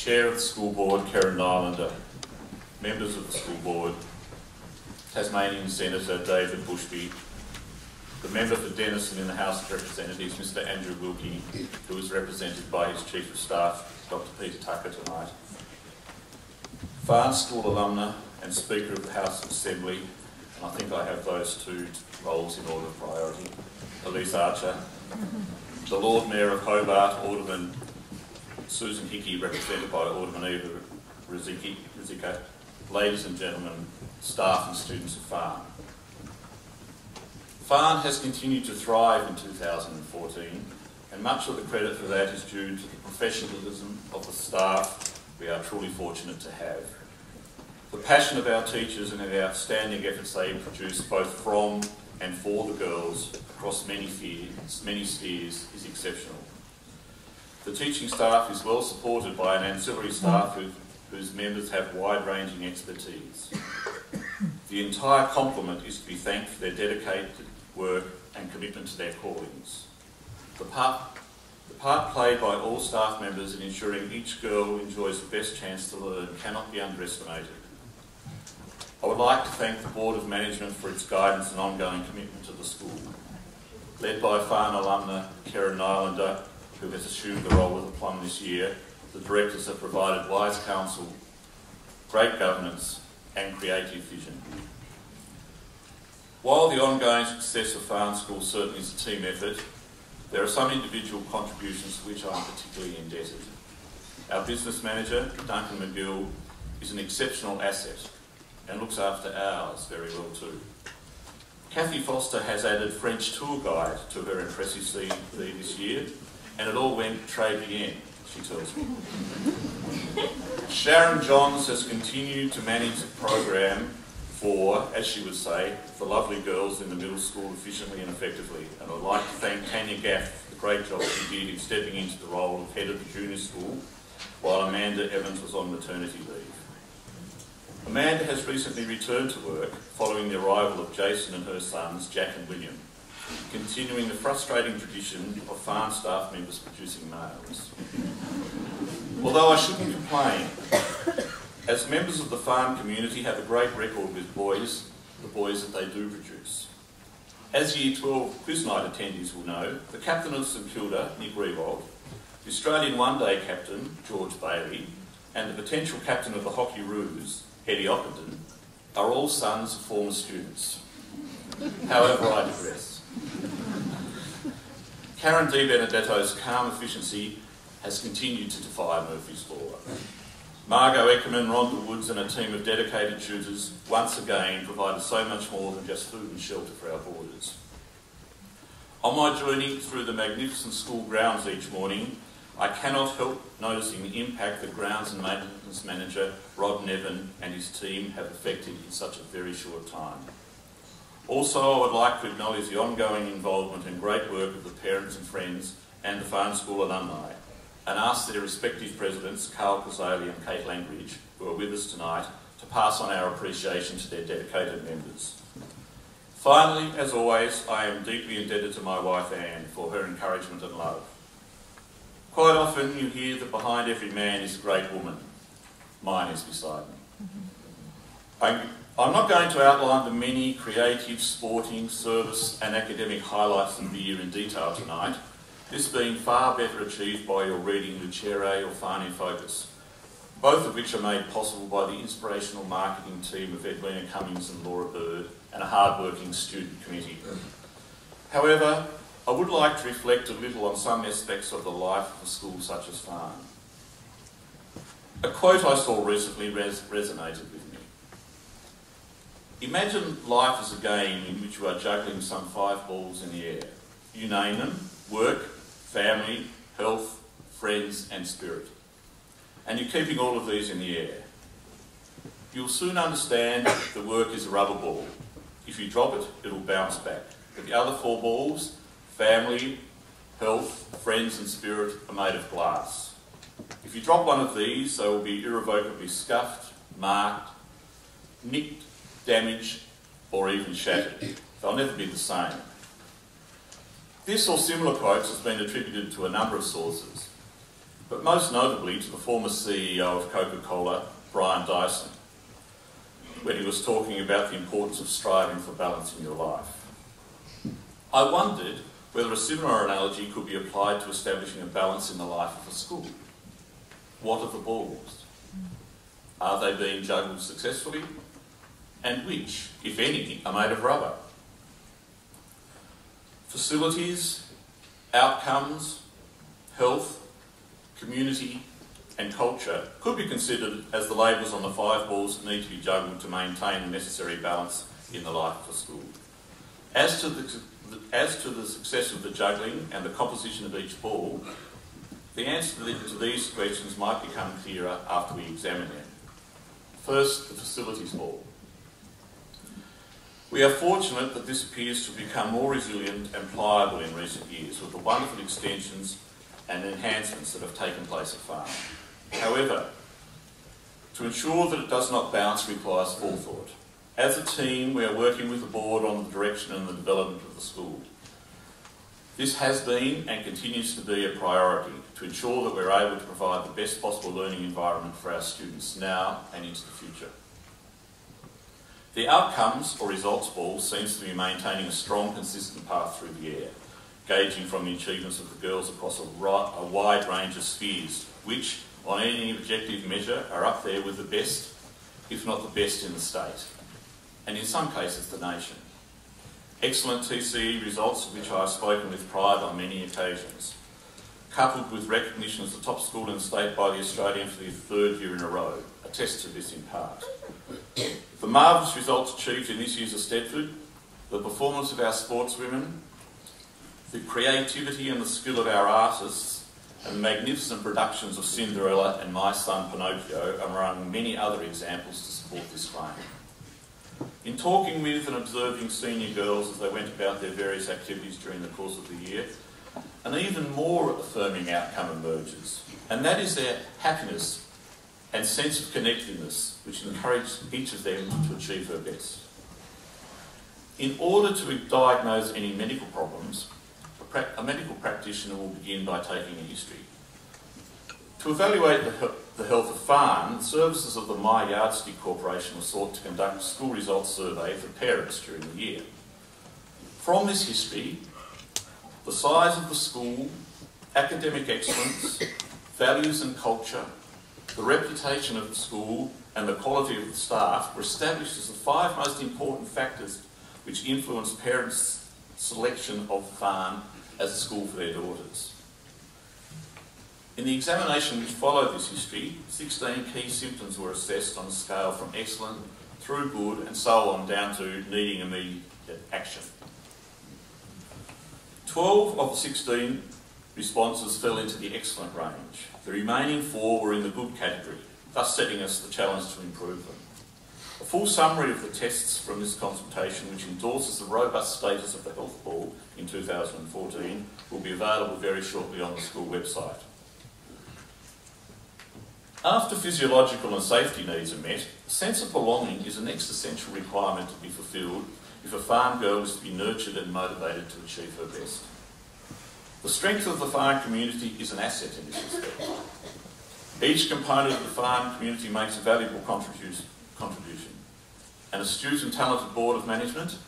Chair of the School Board, Karen Nylander, members of the School Board, Tasmanian Senator David Bushby, the member for Denison in the House of Representatives, Mr Andrew Wilkie, who is represented by his Chief of Staff, Dr Peter Tucker tonight, Farn School alumna and Speaker of the House of Assembly, and I think I have those two roles in order of priority, Elise Archer, the Lord Mayor of Hobart, Alderman Susan Hickey, represented by Alderman Eva Rizika, ladies and gentlemen, staff and students of Farn. Farn has continued to thrive in 2014, and much of the credit for that is due to the professionalism of the staff we are truly fortunate to have. The passion of our teachers and the outstanding efforts they produce both from and for the girls across many spheres is exceptional. The teaching staff is well supported by an ancillary staff whose members have wide-ranging expertise. The entire complement is to be thanked for their dedicated work and commitment to their callings. The part played by all staff members in ensuring each girl enjoys the best chance to learn cannot be underestimated. I would like to thank the Board of Management for its guidance and ongoing commitment to the school. Led by Farn alumna Karen Nylander, who has assumed the role with aplomb this year, the directors have provided wise counsel, great governance and creative vision. While the ongoing success of Farn School certainly is a team effort, there are some individual contributions to which I am particularly indebted. Our business manager, Duncan McGill, is an exceptional asset and looks after ours very well too. Kathy Foster has added French tour guide to her impressive CV this year, and it all went très bien, she tells me. Sharon Johns has continued to manage the program for, as she would say, the lovely girls in the middle school efficiently and effectively, and I'd like to thank Tanya Gaff for the great job she did in stepping into the role of head of the junior school while Amanda Evans was on maternity leave. Amanda has recently returned to work following the arrival of Jason and her sons, Jack and William, continuing the frustrating tradition of Farn staff members producing males. Although I shouldn't complain, as members of the Farn community have a great record with boys, the boys that they do produce. As Year 12 quiz night attendees will know, the captain of St Kilda, Nick Rewald, the Australian one-day captain, George Bailey, and the potential captain of the Hockey Roos, Eddie Ockenden, are all sons of former students. However, I digress. Karen Di Benedetto's calm efficiency has continued to defy Murphy's Law. Margot Eckerman, Rhonda Woods and a team of dedicated tutors once again provided so much more than just food and shelter for our boarders. On my journey through the magnificent school grounds each morning, I cannot help noticing the impact that Grounds and Maintenance Manager Rod Nevin and his team have effected in such a very short time. Also, I would like to acknowledge the ongoing involvement and great work of the parents and friends and the Farn School alumni, and ask their respective presidents, Carl Kazali and Kate Langridge, who are with us tonight, to pass on our appreciation to their dedicated members. Finally, as always, I am deeply indebted to my wife Anne for her encouragement and love. Quite often you hear that behind every man is a great woman. Mine is beside me. I'm not going to outline the many creative, sporting, service and academic highlights of the year in detail tonight, this being far better achieved by your reading Lucere or Farn in Focus, both of which are made possible by the inspirational marketing team of Edwina Cummings and Laura Bird and a hard-working student committee. However, I would like to reflect a little on some aspects of the life of a school such as Farn. A quote I saw recently resonated with me. Imagine life as a game in which you are juggling some 5 balls in the air. You name them: work, family, health, friends and spirit. And you're keeping all of these in the air. You'll soon understand that work is a rubber ball. If you drop it, it'll bounce back. But the other 4 balls, family, health, friends and spirit, are made of glass. If you drop one of these, they will be irrevocably scuffed, marked, nicked, damaged, or even shattered. They'll never be the same. This or similar quotes has been attributed to a number of sources. but most notably to the former CEO of Coca-Cola, Brian Dyson, when he was talking about the importance of striving for balance in your life. I wondered whether a similar analogy could be applied to establishing a balance in the life of a school. What are the balls? Are they being juggled successfully? And which, if any, are made of rubber? Facilities, outcomes, health, community and culture could be considered as the labels on the 5 balls that need to be juggled to maintain the necessary balance in the life of a school. As to the success of the juggling and the composition of each ball, the answer to these questions might become clearer after we examine them. First, the facilities ball. We are fortunate that this appears to have become more resilient and pliable in recent years with the wonderful extensions and enhancements that have taken place at Farn. However, to ensure that it does not bounce requires forethought. As a team, we are working with the board on the direction and the development of the school. This has been and continues to be a priority to ensure that we're able to provide the best possible learning environment for our students now and into the future. The outcomes or results ball seems to be maintaining a strong, consistent path through the air, gauging from the achievements of the girls across a wide range of spheres, which, on any objective measure, are up there with the best, if not the best in the state, and in some cases the nation. Excellent TCE results, of which I have spoken with pride on many occasions, coupled with recognition as the top school in the state by the Australian for the 3rd year in a row, attest to this in part. The marvellous results achieved in this year's Eisteddfod, the performance of our sportswomen, the creativity and the skill of our artists, and the magnificent productions of Cinderella and My Son Pinocchio are among many other examples to support this claim. In talking with and observing senior girls as they went about their various activities during the course of the year, an even more affirming outcome emerges, and that is their happiness and sense of connectedness, which encouraged each of them to achieve her best. In order to diagnose any medical problems, a medical practitioner will begin by taking a history. To evaluate the health of Farn, the services of the My Yardstick Corporation were sought to conduct a school results survey for parents during the year. From this history, the size of the school, academic excellence, values and culture, the reputation of the school and the quality of the staff were established as the 5 most important factors which influenced parents' selection of Farn as a school for their daughters. In the examination which followed this history, 16 key symptoms were assessed on a scale from excellent through good and so on down to needing immediate action. 12 of the 16 responses fell into the excellent range. The remaining 4 were in the good category, thus setting us the challenge to improve them. A full summary of the tests from this consultation, which endorses the robust status of the health ball in 2014, will be available very shortly on the school website. After physiological and safety needs are met, a sense of belonging is the next essential requirement to be fulfilled if a Farn girl is to be nurtured and motivated to achieve her best. The strength of the Farn community is an asset in this respect. Each component of the Farn community makes a valuable contribution. An astute and talented board of management,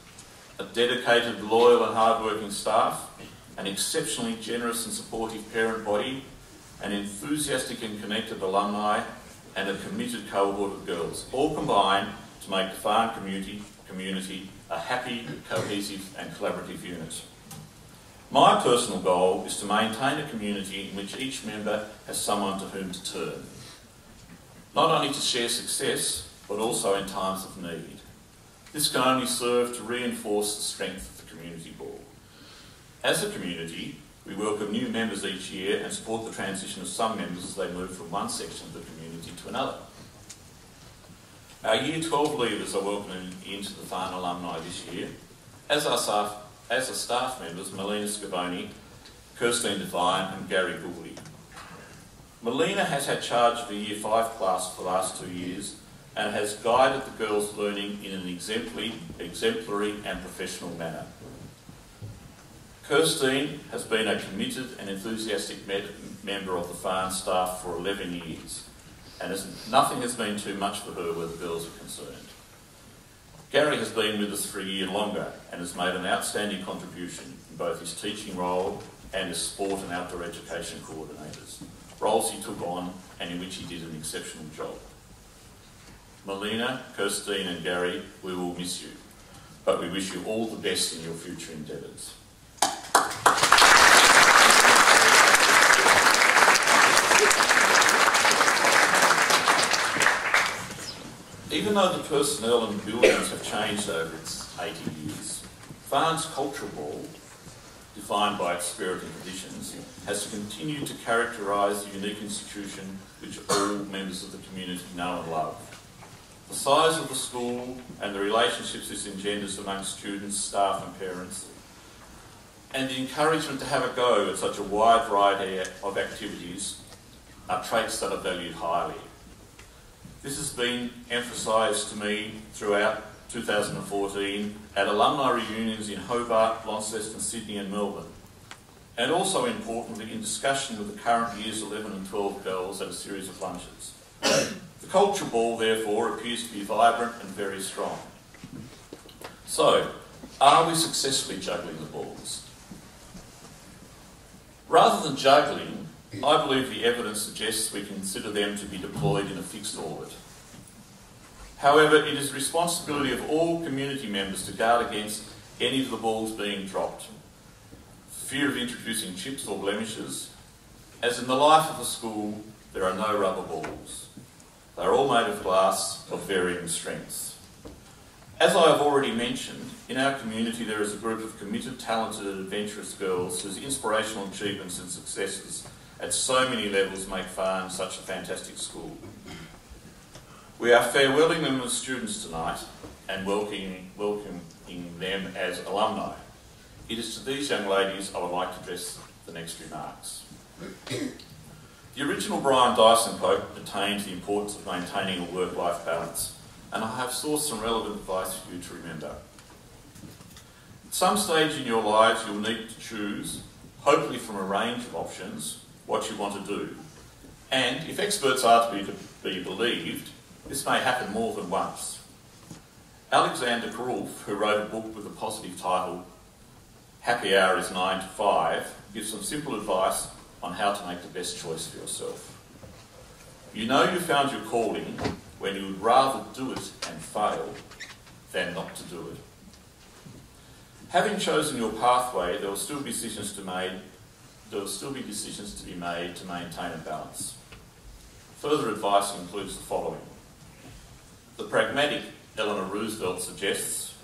a dedicated, loyal and hard-working staff, an exceptionally generous and supportive parent body, an enthusiastic and connected alumni, and a committed cohort of girls, all combine to make the Farn community a happy, cohesive and collaborative unit. My personal goal is to maintain a community in which each member has someone to whom to turn, not only to share success, but also in times of need. This can only serve to reinforce the strength of the community board. As a community, we welcome new members each year and support the transition of some members as they move from one section of the community to another. Our Year 12 leaders are welcoming into the Farn alumni this year, as are staff members Melina Scavoni, Kirstine Devine and Gary Gouldy. Melina has had charge of the Year 5 class for the last 2 years and has guided the girls' learning in an exemplary and professional manner. Kirstine has been a committed and enthusiastic member of the Farn staff for 11 years, and nothing has been too much for her where the girls are concerned. Gary has been with us for a year longer and has made an outstanding contribution in both his teaching role and as sport and outdoor education coordinators, roles he took on and in which he did an exceptional job. Melina, Kirstine and Gary, we will miss you, but we wish you all the best in your future endeavours. Even though the personnel and buildings have changed over its 80 years, Farn's Culture Ball, defined by its spirit and traditions, has continued to characterise the unique institution which all members of the community know and love. The size of the school and the relationships this engenders among students, staff and parents, and the encouragement to have a go at such a wide variety of activities are traits that are valued highly. This has been emphasised to me throughout 2014 at alumni reunions in Hobart, Launceston, Sydney and Melbourne, and also importantly in discussion with the current years 11 and 12 girls at a series of lunches. The Culture Ball, therefore, appears to be vibrant and very strong. So, are we successfully juggling the balls? Rather than juggling, I believe the evidence suggests we consider them to be deployed in a fixed orbit. However, it is the responsibility of all community members to guard against any of the balls being dropped. Fear of introducing chips or blemishes. As in the life of the school, there are no rubber balls. They are all made of glass of varying strengths. As I have already mentioned, in our community there is a group of committed, talented and adventurous girls whose inspirational achievements and successes at so many levels make Farn such a fantastic school. We are farewelling them as students tonight and welcoming them as alumni. It is to these young ladies I would like to address the next remarks. The original Brian Dyson quote attained the importance of maintaining a work-life balance, and I have sourced some relevant advice for you to remember. At some stage in your lives you'll need to choose, hopefully from a range of options, what you want to do. And if experts are to be believed, this may happen more than once. Alexander Karulf, who wrote a book with a positive title, Happy Hour is 9 to 5, gives some simple advice on how to make the best choice for yourself. You know you found your calling when you would rather do it and fail than not to do it. Having chosen your pathway, there will still be decisions to be made to maintain a balance. Further advice includes the following. The pragmatic Eleanor Roosevelt suggests,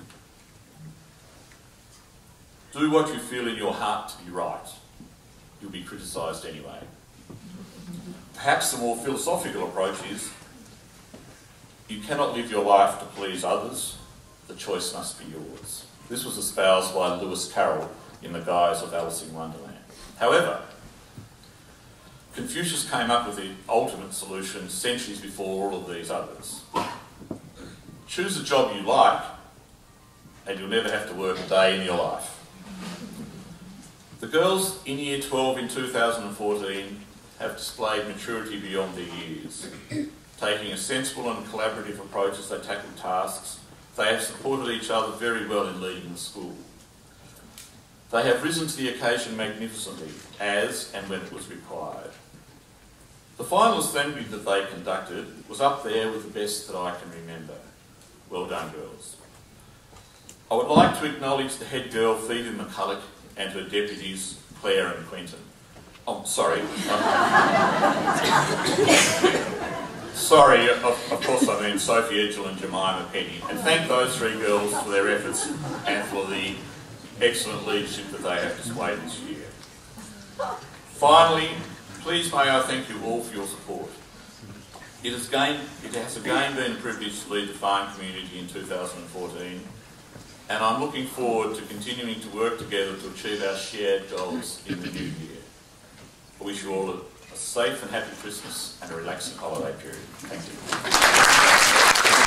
do what you feel in your heart to be right. You'll be criticised anyway. Perhaps the more philosophical approach is, you cannot live your life to please others, the choice must be yours. This was espoused by Lewis Carroll in The Guise of Alice in Wonderland. However, Confucius came up with the ultimate solution centuries before all of these others. Choose a job you like, and you'll never have to work a day in your life. The girls in Year 12 in 2014 have displayed maturity beyond their years. Taking a sensible and collaborative approach as they tackle tasks, they have supported each other very well in leading the school. They have risen to the occasion magnificently, as and when it was required. The final assembly that they conducted was up there with the best that I can remember. Well done, girls. I would like to acknowledge the head girl, Phoebe McCulloch, and her deputies, Claire and Quentin. Oh, sorry. Sorry, of course I mean Sophie Edgell and Jemima Penny. And thank those three girls for their efforts and for the excellent leadership that they have displayed this year. Finally, please may I thank you all for your support. It has again been a privilege to lead the Farn community in 2014, and I'm looking forward to continuing to work together to achieve our shared goals in the new year. I wish you all a safe and happy Christmas and a relaxing holiday period. Thank you.